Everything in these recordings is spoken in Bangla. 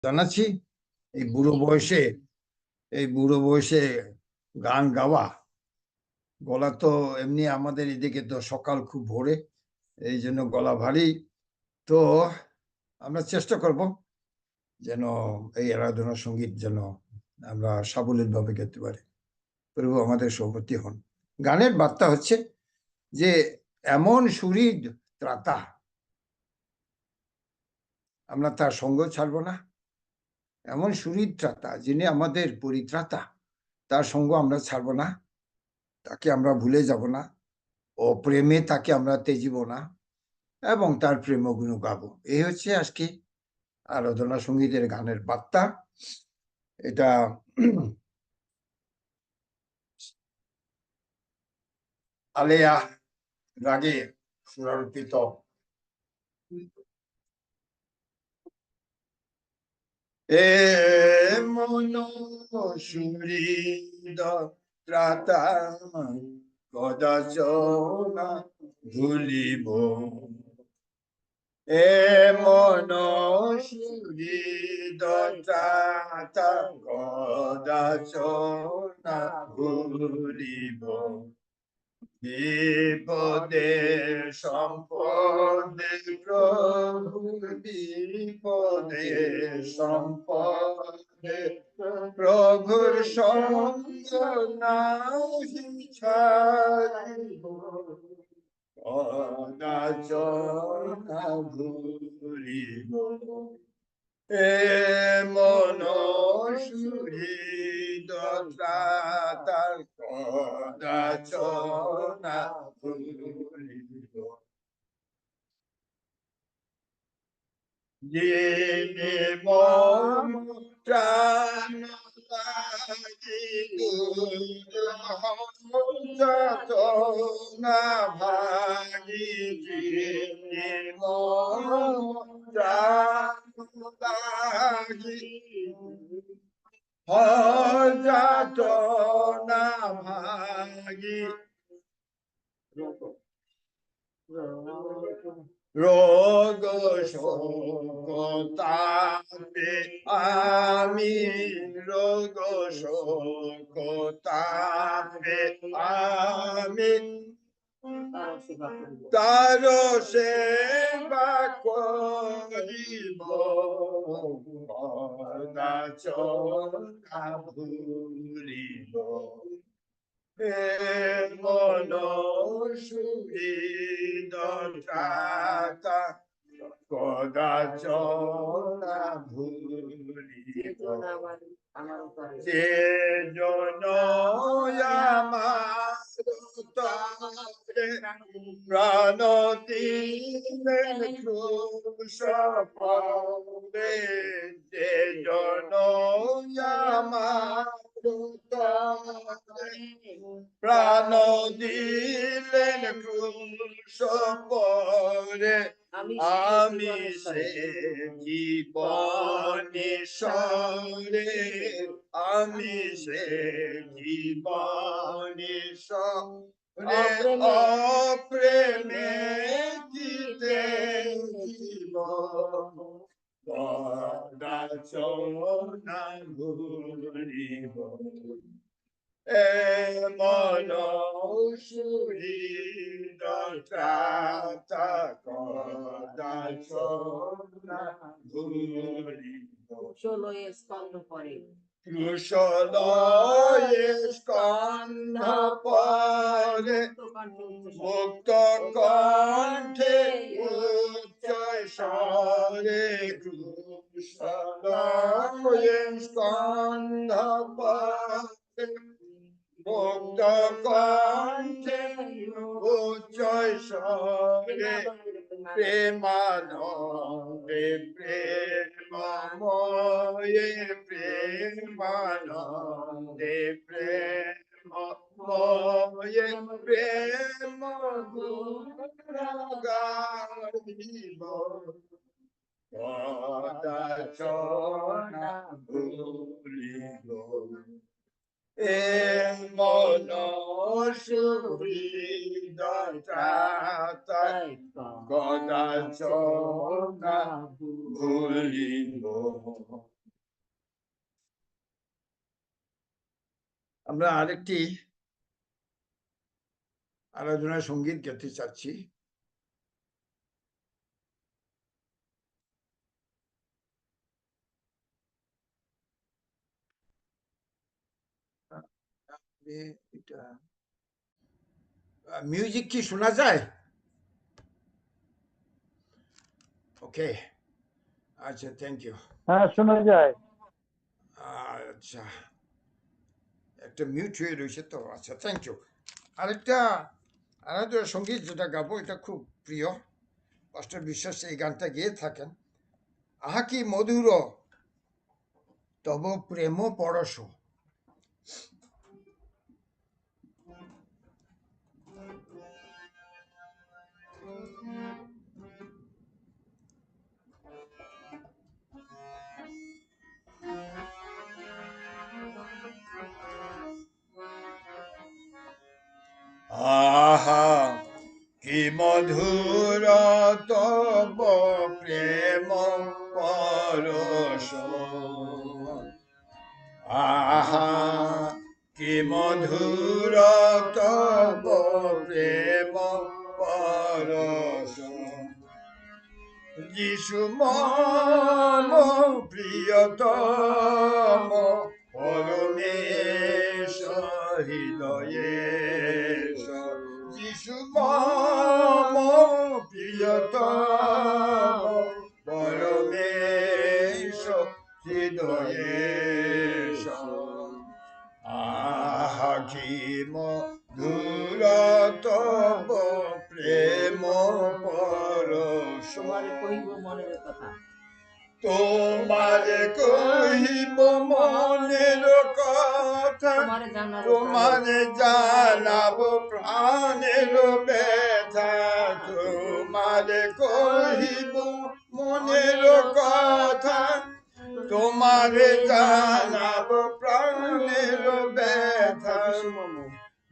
জানাচ্ছি। এই বুড়ো বয়সে এই বুড়ো বয়সে গান গাওয়া, গলা তো এমনি আমাদের এদিকে তো সকাল খুব ভোরে, এই জন্য গলা ভারী। তো আমরা চেষ্টা করব যেন এই আরাধনা সঙ্গীত যেন আমরা সাবলীল ভাবে গাইতে পারি। প্রভু আমাদের সহমতি হন। গানের বার্তা হচ্ছে যে এমন সুরই ত্রাতা, আমরা তার সঙ্গ ছাড়ব না। এমন সুরই ত্রাতা যিনি আমাদের পরিত্রাতা, তার সঙ্গ আমরা ছাড়ব না, তাকে আমরা ভুলে যাব না, ও প্রেমে তাকে আমরা তেজিব না, এবং তার প্রেম গুণ গাবো। এই হচ্ছে আজকে আরাধনা সঙ্গীতের গানের বার্তা। এটা আলেয়া রাগে সুরারোপিত। মন সুরি ত্রাতা কদাচ না ভুলিব, মন সুরি ত্রাতা কদাচ না ভুলিব। বিপদে সম্পদে প্রভু, বিপদে সম্পদে প্রভুর সঙ্গ নাহি ছাড়িব, কদাচ না ভুলিব। মন সুহৃদ ত্রাতা কদাচ না ভুলিব। যিনি মম প্রাণ লাগি যত না ভাগি, যিনি মম প্রাণ লাগি যত না ভাগি, রোগ শোকতাপে আমি, রোগ শোকতাপে আমি তার সেবা করিব, কদাচ না ভুলিব। মন সুহৃদ ত্রাতা কদাচ না ভুলিব। যে জন আমার তরে প্রাণ দিলেন ক্রুশ পরে, যে জন আমার প্রাণ দিলেন ক্রুশ পরে, আমি সে জীবনে সরে, আমি সে জীবনে সরে অপ্রেমে দিতে জীবন, কদাচ না ভুলিব। মন সুহৃদ ত্রাতা কদাচ না ভুলিব। কুশলয়ে স্কন্ধ পরে মুক্ত কণ্ঠে উচ্চ স্বরে, কুশলয়ে স্কন্ধ পরে মুক্ত কণ্ঠে উচ্চ স্বরে, প্রেমানন্দে প্রেমময়ে, প্রেমানন্দে প্রেমময়ে প্রেম গুণ গাহিব, কদাচ না ভুলিব। মন সুহৃদতা তাই কদাচ না ভুলিব। আমরা আরেকটি আরাধনা সঙ্গীত গাইতে চাচ্ছি। এটা মিউজিক কি শোনা যায়? ওকে, আচ্ছা, থ্যাংক ইউ। হ্যাঁ, শোনা যায়। আচ্ছা, একটা মিউট হয়ে রয়েছে তো। আচ্ছা, থ্যাংক ইউ। আরেকটা আরাধনা সঙ্গীত যেটা গাবো, এটা খুব প্রিয়। পাস্টার বিশ্বাস এই গানটা গেয়ে থাকেন। আহা কি মধুর তব প্রেম পরশ। আহা কি মধুর তব প্রেম পরশ। আহা কি মধুর তব প্রেম পরশ। যিশু মম প্রিয়তম পরমেশ হৃদয়েশ। যিশু মম প্রিয়তম পরমেশ হৃদয়েশ। আহা কি মধুর তব প্রেম পরশ। তোমারে কহিব মনের কথা, তোমারে জানাবো প্রাণের ব্যথা। তোমারে কহিব মনের কথা, তোমারে জানাবো প্রাণের ব্যথা।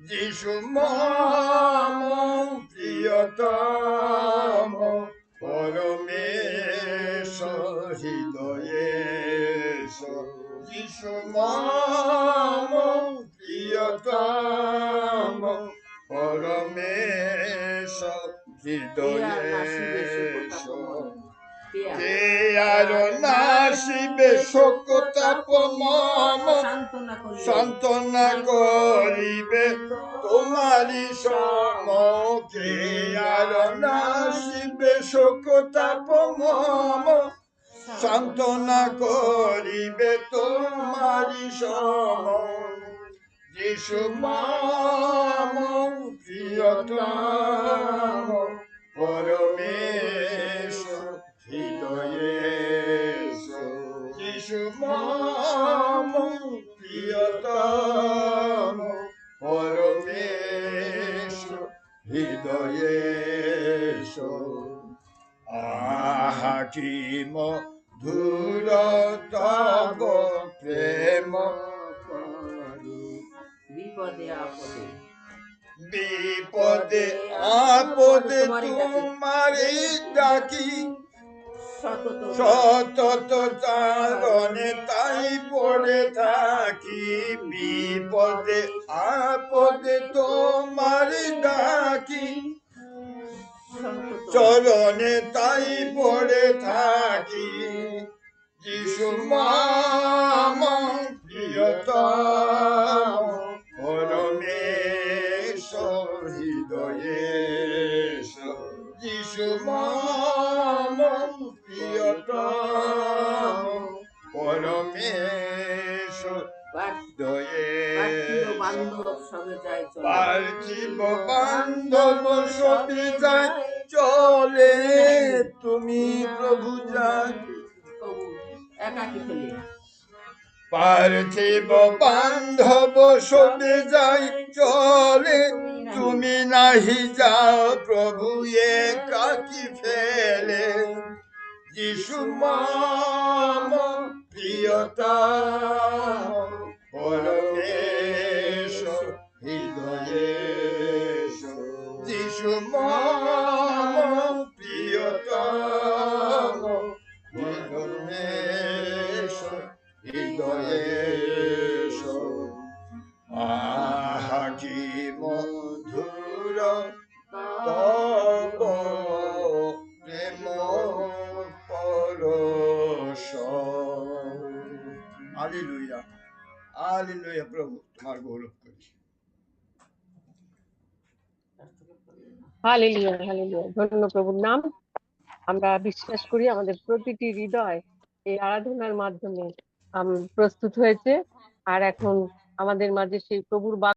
যিশু মম প্রিয়তম পরমেশ হৃদয়েশ। যিশু মম প্রিয়তম পরমেশ হৃদয়েশ। কে আর নাসিবে শোকতাপ মম, সান্ত্বনা করিবে তোমারি সম। কে আর নাসিবে শোকতাপ মম, সান্ত্বনা করিবে তোমারি সম। যিশু মম প্রিয়তম পরমেশ হৃদয়েশ। যিশু মম প্রিয়তম পরমেশ হৃদয়েশ। আহা কি মধুর তব প্রেম। বিপদে আপদে তোমারে ডাকি, সতত চারণে তাই পড়ে থাকি। বিপদে আপদে তোমারে ডাকি, চরণে তাই পড়ে থাকি। যিশু মম প্রিয়তম পরমেশ হৃদয়েশ। যিশু মম প্রিয়তম পরমেশ হৃদয়েশ। পার্থিব বান্ধব সবে যায় চলে, তুমি প্রভু যাই। পার্থিব বান্ধব সবে যাই চলে, তুমি নাহি যাও প্রভু একাকী ফেলে। যিশু মম প্রিয়তম পরমেশ হৃদয়ে এসো। আহা কি মধুর তব প্রেম পরশ। Hallelujah, hallelujah. প্রভু তোমার গৌরব করি। Hallelujah, hallelujah. ধন্য প্রভুর নাম। আমরা বিশ্বাস করি আমাদের প্রতিটি হৃদয় এই আরাধনার মাধ্যমে প্রস্তুত হয়েছে। আর এখন আমাদের মাঝে সেই প্রভুর